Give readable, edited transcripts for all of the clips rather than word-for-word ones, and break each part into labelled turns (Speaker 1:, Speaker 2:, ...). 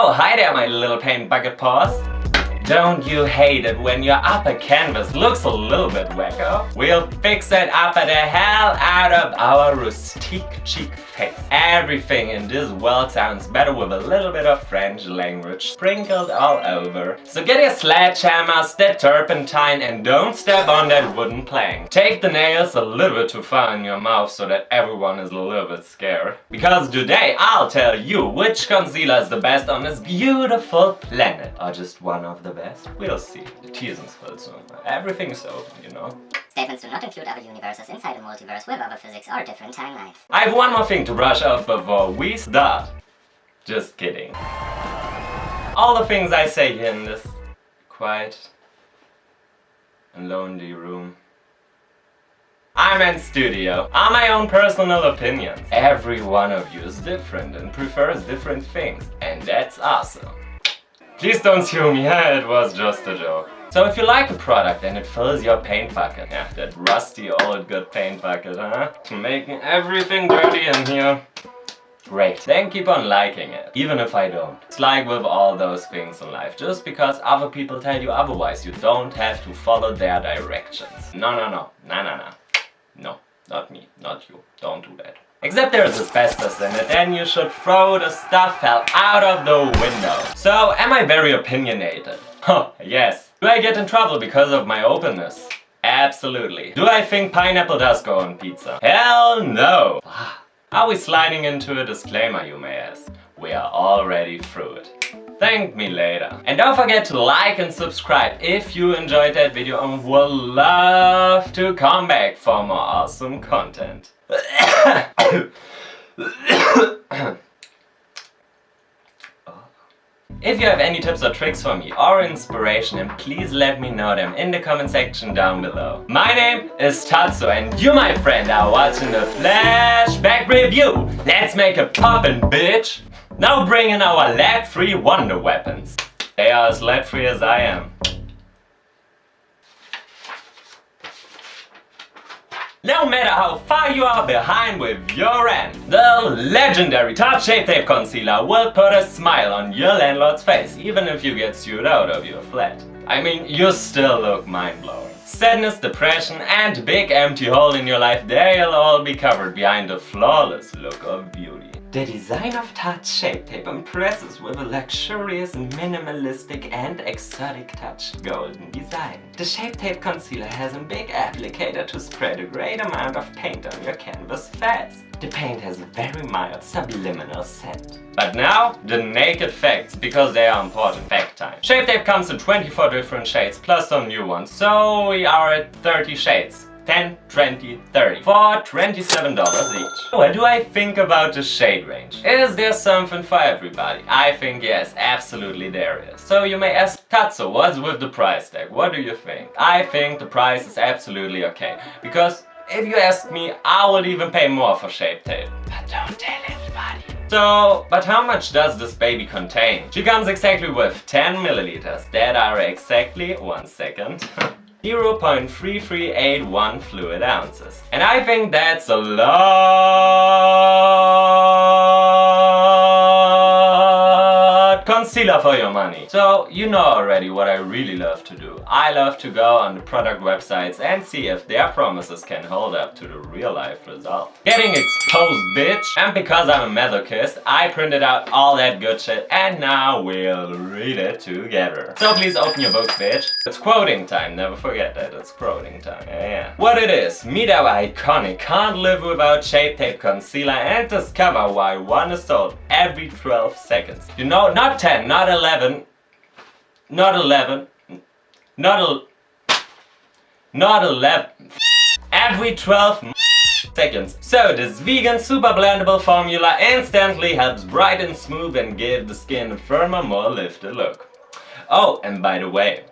Speaker 1: Oh, hi there, my little Paintbucketpaws. Don't you hate it when your upper canvas looks a little bit wacko? We'll fix that upper the hell out of our rustique chic face. Everything in this world sounds better with a little bit of French language sprinkled all over. So get your sledgehammers, that turpentine, and don't step on that wooden plank. Take the nails a little bit too far in your mouth so that everyone is a little bit scared. Because today I'll tell you which concealer is the best on this beautiful planet. Or just one of the best. We'll see. The teasing's filled soon. Everything's open, you know.
Speaker 2: Statements do not include other universes inside a multiverse with other physics or different timelines.
Speaker 1: I have one more thing to brush off before we start. Just kidding. All the things I say here in this quiet and lonely room. I'm in studio, are my own personal opinions. Every one of you is different and prefers different things, and that's awesome. Please don't sue me, it was just a joke. So if you like a product and it fills your paint bucket, yeah, that rusty old good paint bucket, huh? Making everything dirty in here. Great, then keep on liking it, even if I don't. It's like with all those things in life, just because other people tell you otherwise, you don't have to follow their directions. No, not me, not you, don't do that. Except there's asbestos in it, then you should throw the stuff hell out of the window. So, am I very opinionated? Huh, yes. Do I get in trouble because of my openness? Absolutely. Do I think pineapple does go on pizza? Hell no! Are we sliding into a disclaimer, you may ask? We are already through it. Thank me later. And don't forget to like and subscribe if you enjoyed that video and would love to come back for more awesome content. If you have any tips or tricks for me or inspiration, then please let me know them in the comment section down below. My name is Tatzo and you, my friend, are watching the Flashback Review. Let's make a poppin', bitch! Now bring in our lead-free wonder weapons. They are as lead-free as I am. No matter how far you are behind with your end, the legendary Tarte Shapetape concealer will put a smile on your landlord's face, even if you get sued out of your flat. I mean, you still look mind-blowing. Sadness, depression, and big empty hole in your life, they'll all be covered behind a flawless look of beauty. The design of Tarte Shapetape impresses with a luxurious, minimalistic and exotic touch golden design. The Shapetape concealer has a big applicator to spread a great amount of paint on your canvas fast. The paint has a very mild subliminal scent. But now, the naked facts, because they are important. Fact time. Shapetape comes in 24 different shades plus some new ones, so we are at 30 shades. 10, 20, 30 for $27 each. What do I think about the shade range? Is there something for everybody? I think yes, absolutely there is. So you may ask, Tatzo, what's with the price tag? What do you think? I think the price is absolutely okay. Because if you ask me, I would even pay more for Shapetape. But don't tell anybody. So, but how much does this baby contain? She comes exactly with 10 milliliters. That are exactly, 1 second. 0.3381 fluid ounces. And I think that's a lot concealer for your money. So you know already what I really love to do. I love to go on the product websites and see if their promises can hold up to the real life result. Getting exposed, bitch! And because I'm a masochist, I printed out all that good shit and now we'll read it together. So please open your books, bitch. It's quoting time, never forget that, it's quoting time. Yeah. What it is, meet our iconic Can't Live Without Shapetape concealer and discover why one is sold every 12 seconds. You know, not 10, not 11, not 11, not 11, every 12 seconds. So this vegan super blendable formula instantly helps brighten, smooth and give the skin a firmer, more lifted look. Oh, and by the way,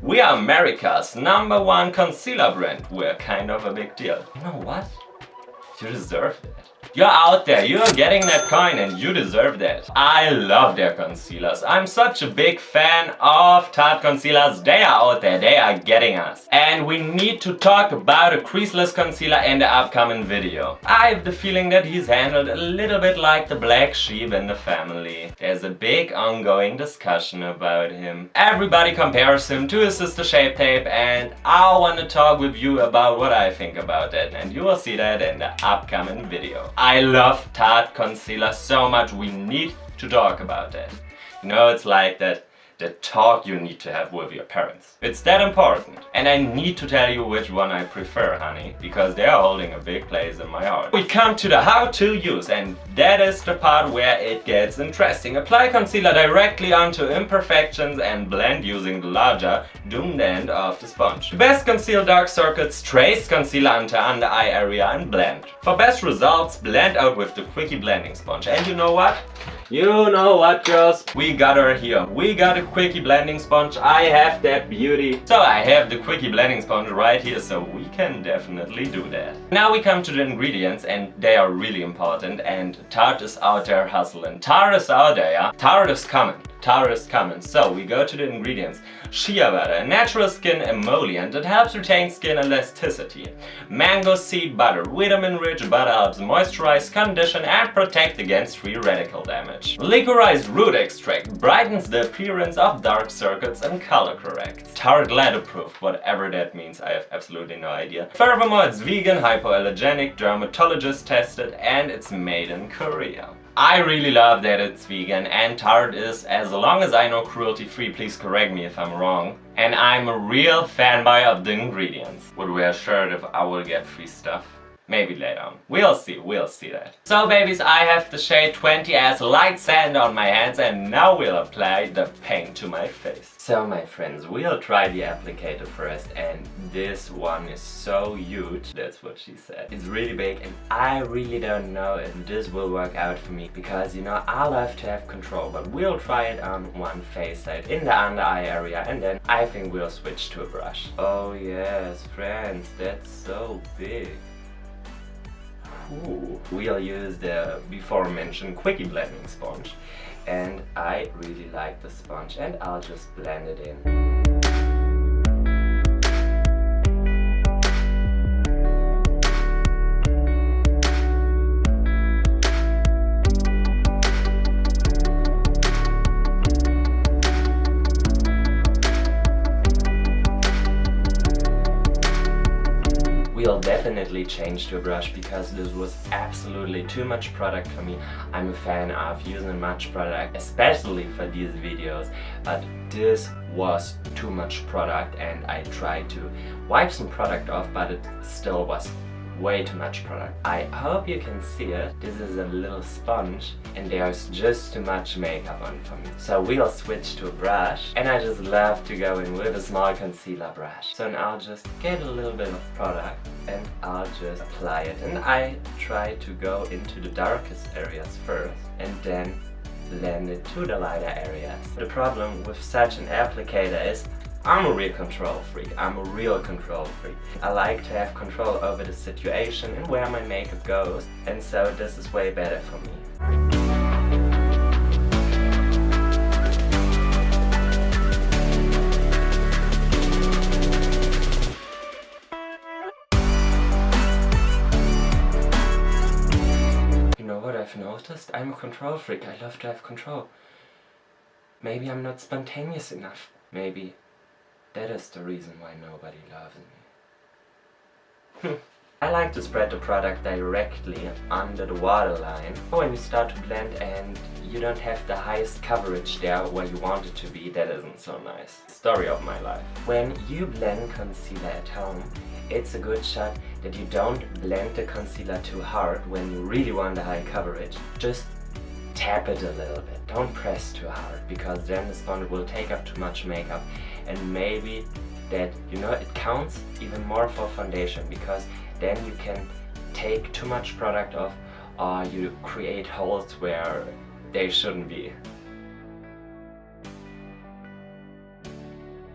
Speaker 1: we are America's #1 concealer brand. We're kind of a big deal. You know what? You deserve that. You're out there, you're getting that coin and you deserve that. I love their concealers. I'm such a big fan of Tarte concealers. They are out there, they are getting us. And we need to talk about a creaseless concealer in the upcoming video. I have the feeling that he's handled a little bit like the black sheep in the family. There's a big ongoing discussion about him. Everybody compares him to his sister Shapetape, and I want to talk with you about what I think about it, and you will see that in the upcoming video. I love Tarte concealer so much, we need to talk about that. You know, it's like that talk you need to have with your parents. It's that important. And I need to tell you which one I prefer, honey, because they are holding a big place in my heart. We come to the how to use, and that is the part where it gets interesting. Apply concealer directly onto imperfections and blend using the larger doomed end of the sponge. To best conceal dark circles, trace concealer onto under eye area and blend. For best results, blend out with the quickie blending sponge. And you know what? You know what, girls? We got her here. We got a quickie blending sponge. I have that beauty. So I have the quickie blending sponge right here, so we can definitely do that. Now we come to the ingredients, and they are really important, and Tarte is out there hustling. Tarte is out there, yeah? Tarte is coming. Tarte is coming. So we go to the ingredients. Shea butter, a natural skin emollient that helps retain skin elasticity. Mango seed butter, vitamin-rich butter helps moisturize, condition and protect against free radical damage. Liquorized root extract brightens the appearance of dark circles and color corrects. Tarte ladder-proof, whatever that means, I have absolutely no idea. Furthermore, it's vegan, hypoallergenic, dermatologist tested, and it's made in Korea. I really love that it's vegan, and Tarte is, as long as I know, cruelty-free. Please correct me if I'm wrong. And I'm a real fanboy of the ingredients. Would wear a shirt if I will get free stuff. Maybe later on. We'll see that. So babies, I have the shade 20 as light sand on my hands, and now we'll apply the paint to my face. So my friends, we'll try the applicator first, and this one is so huge. That's what she said. It's really big, and I really don't know if this will work out for me, because you know, I love to have control, but we'll try it on one face side in the under eye area, and then I think we'll switch to a brush. Oh yes, friends, that's so big. Ooh. We'll use the before mentioned quickie blending sponge, and I really like the sponge, and I'll just blend it in. We'll definitely change to a brush, because this was absolutely too much product for me. I'm a fan of using much product, especially for these videos, but this was too much product, and I tried to wipe some product off, but it still was way too much product. I hope you can see it. This is a little sponge, and there's just too much makeup on for me. So we'll switch to a brush, and I just love to go in with a small concealer brush. So now I'll just get a little bit of product, and I'll just apply it. And I try to go into the darkest areas first, and then blend it to the lighter areas. The problem with such an applicator is I'm a real control freak. I like to have control over the situation and where my makeup goes, and so this is way better for me. You know what I've noticed? I'm a control freak. I love to have control. Maybe I'm not spontaneous enough. Maybe that is the reason why nobody loves me. I like to spread the product directly under the waterline. When you start to blend and you don't have the highest coverage there where you want it to be, that isn't so nice. Story of my life. When you blend concealer at home, it's a good shot that you don't blend the concealer too hard when you really want the high coverage. Just tap it a little bit. Don't press too hard, because then the sponge will take up too much makeup. And maybe that, you know, it counts even more for foundation, because then you can take too much product off, or you create holes where they shouldn't be.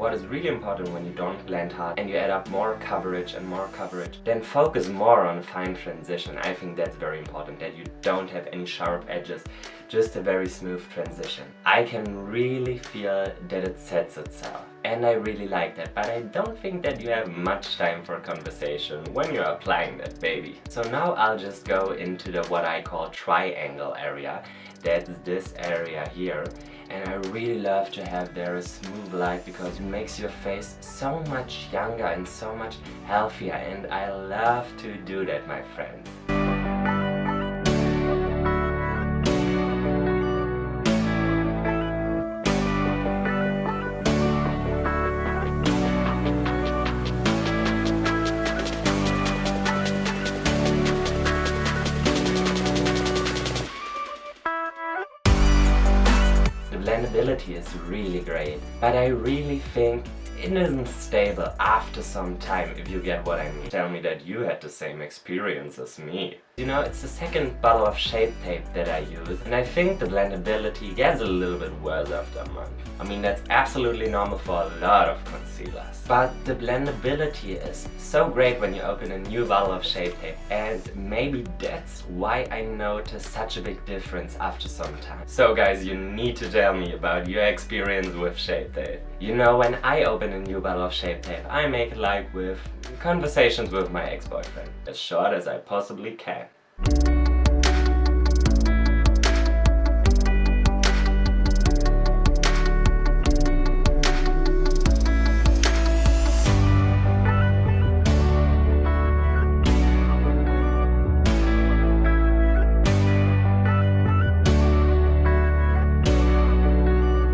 Speaker 1: what is really important when you don't blend hard and you add up more coverage and more coverage, then focus more on a fine transition. I think that's very important, that you don't have any sharp edges, just a very smooth transition. I can really feel that it sets itself, and I really like that, but I don't think that you have much time for conversation when you're applying that baby. So now I'll just go into the what I call triangle area. That's this area here, and I really love to have there a smooth light because it makes your face so much younger and so much healthier, and I love to do that, my friends. Blendability is really great, but I really think it isn't stable after some time, if you get what I mean. Tell me that you had the same experience as me. You know, it's the second bottle of Shape Tape that I use, and I think the blendability gets a little bit worse after a month. I mean, that's absolutely normal for a lot of concealers. But the blendability is so great when you open a new bottle of Shape Tape, and maybe that's why I noticed such a big difference after some time. So guys, you need to tell me about your experience with Shape Tape. You know, when I open a new bottle of Shape Tape, I make it like with conversations with my ex-boyfriend, as short as I possibly can.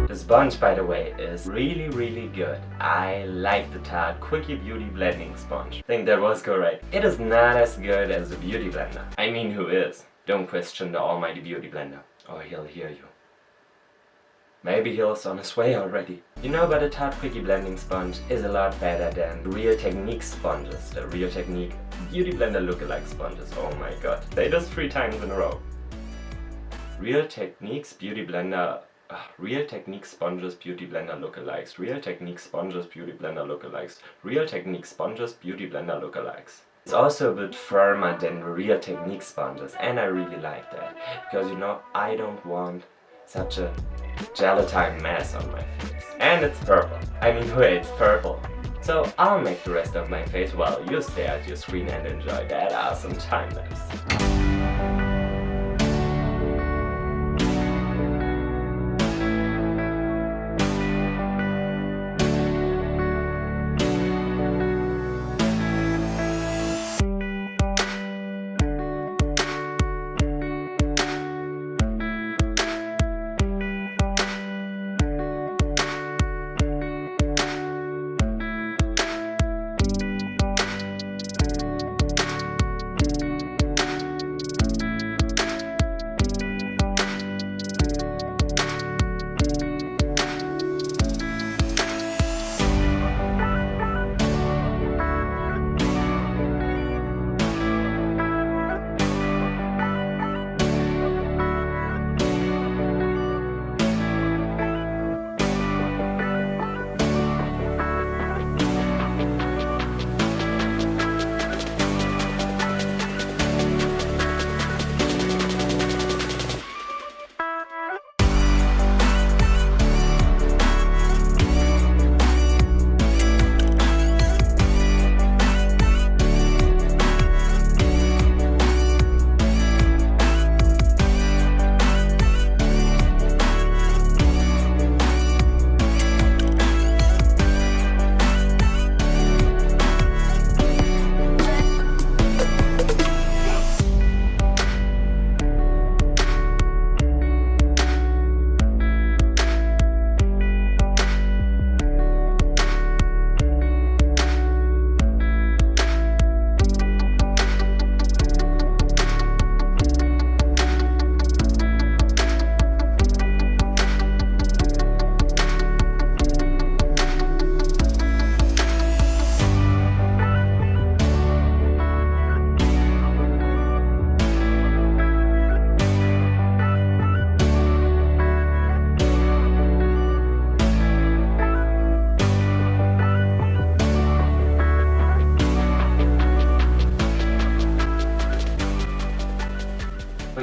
Speaker 1: The sponge, by the way, is really good. I like the Tarte Quickie Beauty Blending Sponge. I think that was correct. It is not as good as the Beauty Blender. I mean, who is? Don't question the almighty Beauty Blender, or he'll hear you. Maybe he's on his way already. You know, but the Tarte Quickie Blending Sponge is a lot better than Real Technique sponges. The Real Technique Beauty Blender lookalike sponges. Oh my god. Say this 3 times in a row. Real Techniques Beauty Blender... Real Technique Sponges Beauty Blender lookalikes. Real Technique Sponges Beauty Blender lookalikes. Real Technique Sponges Beauty Blender lookalikes. It's also a bit firmer than the Real Technique sponges, and I really like that. Because, you know, I don't want such a gelatine mess on my face. And it's purple. I mean, who hates purple? So I'll make the rest of my face while you stare at your screen and enjoy that awesome time lapse.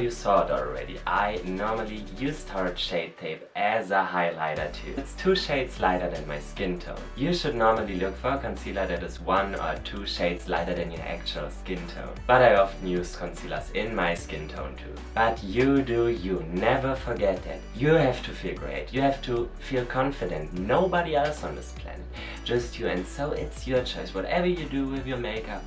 Speaker 1: you saw it already, I normally use Tarte Shapetape as a highlighter too. It's 2 shades lighter than my skin tone. You should normally look for a concealer that is 1 or 2 shades lighter than your actual skin tone. But I often use concealers in my skin tone too. But you do you, never forget that. You have to feel great, you have to feel confident. Nobody else on this planet, just you, and so it's your choice. Whatever you do with your makeup,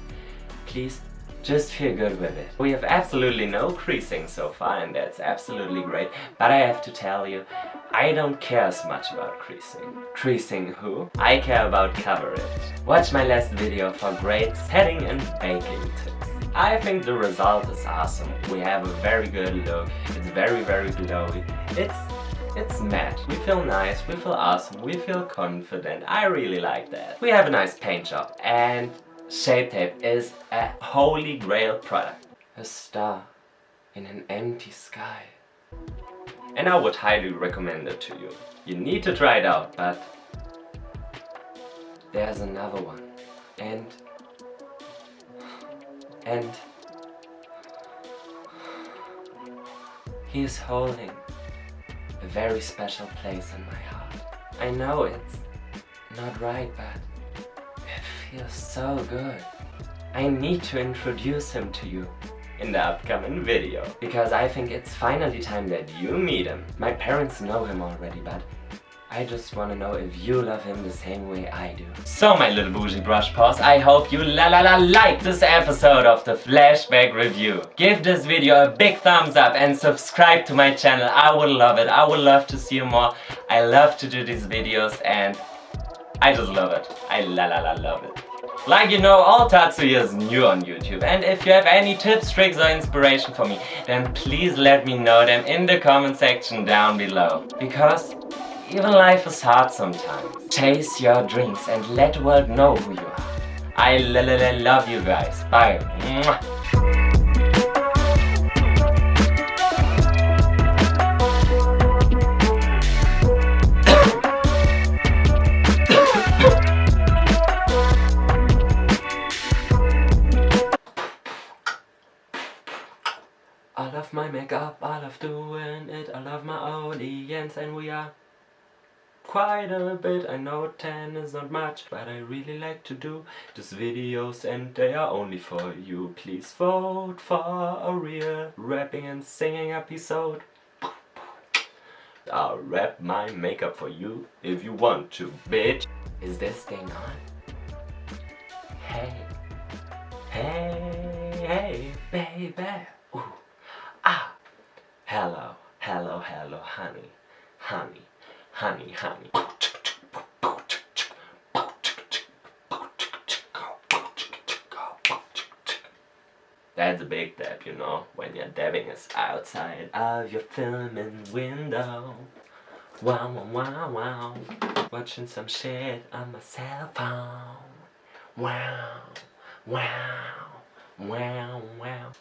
Speaker 1: please just feel good with it. We have absolutely no creasing so far, and that's absolutely great. But I have to tell you, I don't care as much about creasing. Creasing who? I care about coverage. Watch my last video for great setting and baking tips. I think the result is awesome. We have a very good look. It's very glowy. It's matte. We feel nice, we feel awesome, we feel confident. I really like that. We have a nice paint job, and Shapetape is a holy grail product. A star in an empty sky. And I would highly recommend it to you. You need to try it out, but there's another one. And he is holding a very special place in my heart. I know it's not right, but it feels so good. I need to introduce him to you in the upcoming video, because I think it's finally time that you meet him. My parents know him already, but I just want to know if you love him the same way I do. So my little bougie brush paws, I hope you like this episode of the Flashback Review. Give this video a big thumbs up and subscribe to my channel. I would love it. I would love to see you more. I love to do these videos and I just love it. I love it. Like you know, all Tatzo here is new on YouTube, and if you have any tips, tricks or inspiration for me, then please let me know them in the comment section down below. Because even life is hard sometimes. Chase your dreams and let the world know who you are. I love you guys. Bye. Mwah. I love my makeup, I love doing it, I love my audience, and we are quite a bit. I know 10 is not much, but I really like to do these videos and they are only for you. Please vote for a real rapping and singing episode. I'll rap my makeup for you if you want to, bitch. Is this thing on? Hey, hey, hey, baby. Ooh. Ah. Hello, hello, hello, honey, honey. Honey, honey. That's a big dab, you know, when your dabbing is outside of your filming window. Wow, wow, wow, wow. Watching some shit on my cell phone. Wow, wow, wow, wow.